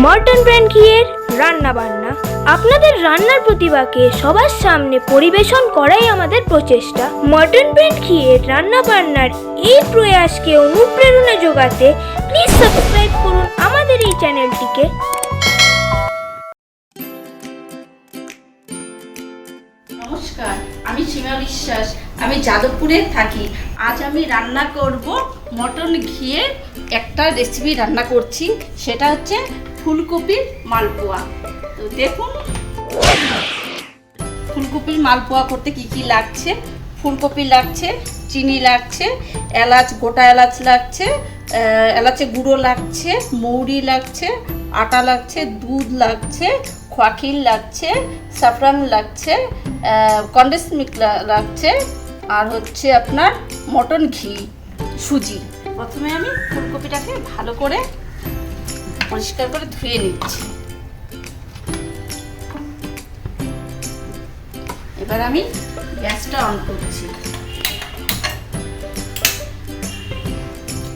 মর্টন brand ঘিয়ের রান্না বান্না। আপনাদের রান্নার প্রতিভাকে সবার সামনে পরিবেশন করাই আমাদের প্রচেষ্টা। মর্টন ব্র্যান্ড ঘিয়ের রান্না বান্নার এই প্রয়াসকে অনুপ্রেরণা যোগাতে প্লিজ সাবস্ক্রাইব করুন আমাদের এই চ্যানেলটিকে। নমস্কার, আমি সীমা বিশ্বাস, আমি যাদবপুরে থাকি। আজ আমি রান্না করব মটন ঘিয়ের একটা রেসিপি রান্না করছি, সেটা হচ্ছে ফুলকপির মালপোয়া। তো দেখুন ফুলকপির মালপোয়া করতে কি কি লাগছে। ফুলকপি লাগছে, চিনি লাগছে, এলাচ, গোটা এলাচ লাগছে, এলাচের গুঁড়ো লাগছে, মৌরি লাগছে, আটা লাগছে, দুধ লাগছে, খোয়াক্ষীর লাগছে, স্যাফরান লাগছে, কনডেন্স মিল্ক লাগছে, আর হচ্ছে আপনার মটন ঘি, সুজি। প্রথমে আমি ফুলকপিটাকে ভালো করে পরিষ্কার করে ধুয়ে নিচ্ছি। এবার আমি গ্যাসটা অন করছি।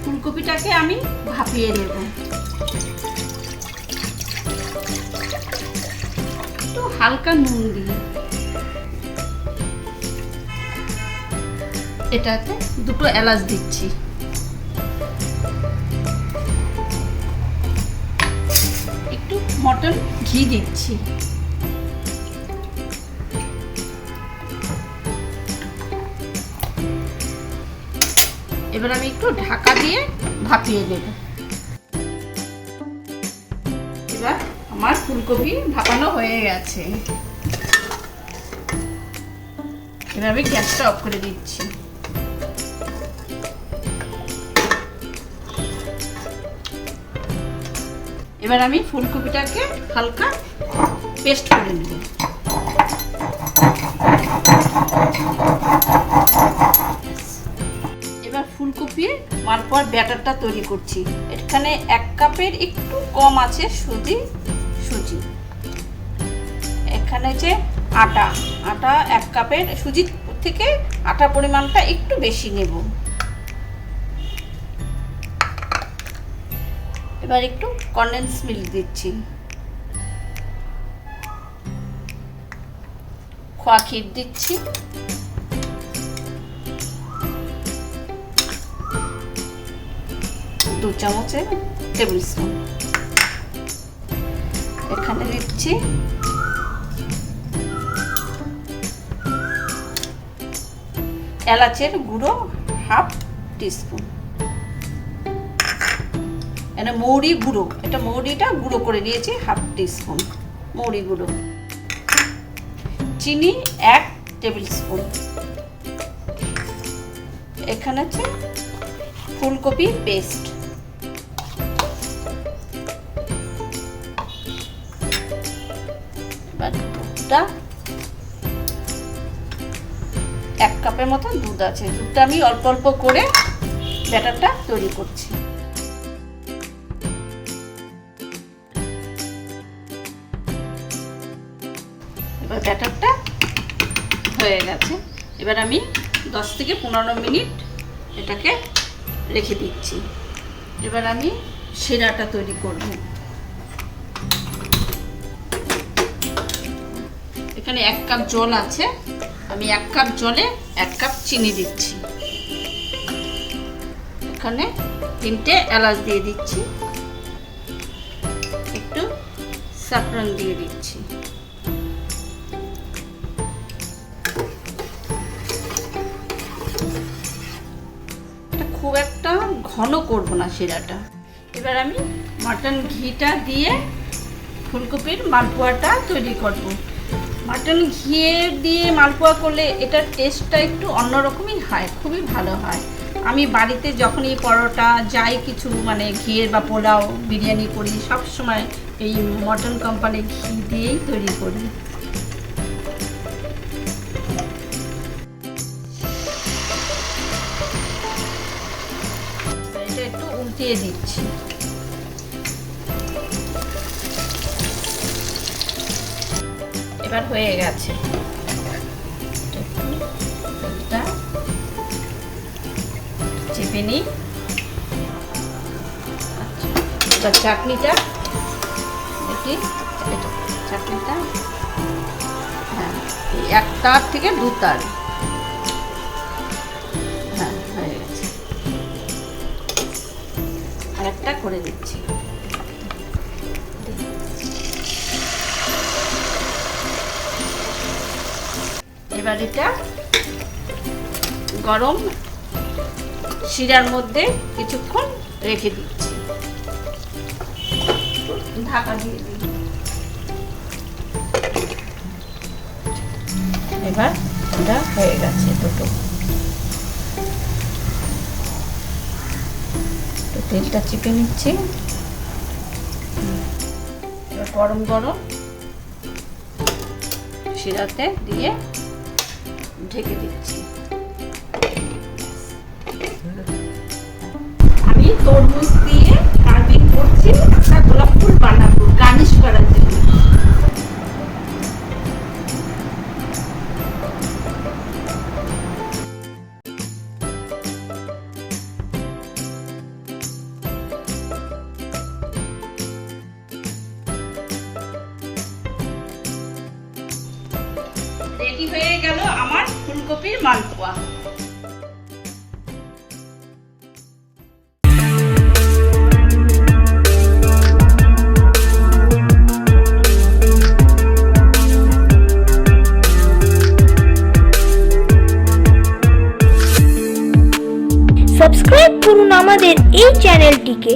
ফুলকপিটাকে আমি ভাপিয়ে নেব। একটু হালকা নুন দিয়ে এটাতে দুটো এলাচ দিচ্ছি। একটু মটন ঘি দিচ্ছি। এবার আমি একটু ঢাকা দিয়ে ভাপিয়ে নেব। এবার আমার ফুলকপি ভাপানো হয়ে গেছে। এবার আমি গ্যাসটা অফ করে দিচ্ছি। এবার আমি ফুলকপিটাকে হালকা পেস্ট করে নেব। এবার ফুলকপির মালপোয়ার ব্যাটারটা তৈরি করছি। এখানে 1 কাপের একটু কম আছে সুজি। এখানে যে আটা 1 কাপের সুজির থেকে আটা পরিমাণটা একটু বেশি নেব। এবার একটু কনডেন্স মিল্ক দিচ্ছি, খোয়াক্ষীর দিচ্ছি, দু চামচের টেবিল স্পুন। এখানে দিচ্ছি এলাচের গুঁড়ো 1/2 টিস্পুন। এটা মৌরি গুঁড়ো, এটা মৌরিটা গুঁড়ো করে নিয়েছি 1/2 টিস্পুন মৌরি গুঁড়ো। চিনি 1 টেবিল স্পুন। এখানে আছে ফুলকপি পেস্ট। এবার দুধটা 1 কাপের মতো দুধ আছে। দুধটা আমি অল্প অল্প করে ব্যাটারটা তৈরি করছি। এবার ব্যাটারটা হয়ে গেছে। এবার আমি 10 থেকে 15 মিনিট এটাকে রেখে দিচ্ছি। এবার আমি শিরাটা তৈরি করব। এখানে 1 কাপ জল আছে। আমি 1 কাপ জলে 1 কাপ চিনি দিচ্ছি। এখানে 3টে এলাচ দিয়ে দিচ্ছি, একটু স্যাফরন দিয়ে দিচ্ছি। খুব একটা ঘন করব না শিরাটা। এবার আমি মটন ঘিটা দিয়ে ফুলকপির মালপোয়াটা তৈরি করব। মটন ঘি দিয়ে মালপোয়া করলে এটার টেস্টটা একটু অন্যরকমই হয়, খুবই ভালো হয়। আমি বাড়িতে যখনই পরোটা যাই কিছু মানে ঘিয়ের বা পোলাও বিরিয়ানি করি, সব সময় এই মটন কোম্পানির ঘি দিয়েই তৈরি করি। এটা একটু উল্টিয়ে দিচ্ছি। এবার হয়ে গেছে। চেপে নিই। এবার চাটনিটা দিচ্ছি চাটনিটা। হ্যাঁ, 1 তার থেকে 2 তার। হ্যাঁ, হয়ে গেছে। আরেকটা করে দিচ্ছি। এবার এটা গরম শিরার মধ্যে কিছুক্ষণ রেখে দিচ্ছি, ঢাকা দিয়ে দিই। এবার এটা হয়ে গেছে দুটো। তেলটা চিপে নিচ্ছি। এবার গরম গরম শিরাতে দিয়ে ঢেকে দিচ্ছি। আমি তরমুজ দিয়ে কার্ভিং করছি, গোলাপ ফুল বানাবো গার্নিশ করার জন্য। রেডি হয়ে গেল আমার ফুলকপির মালপোয়া। সাবস্ক্রাইব করুন আমাদের এই চ্যানেলটিকে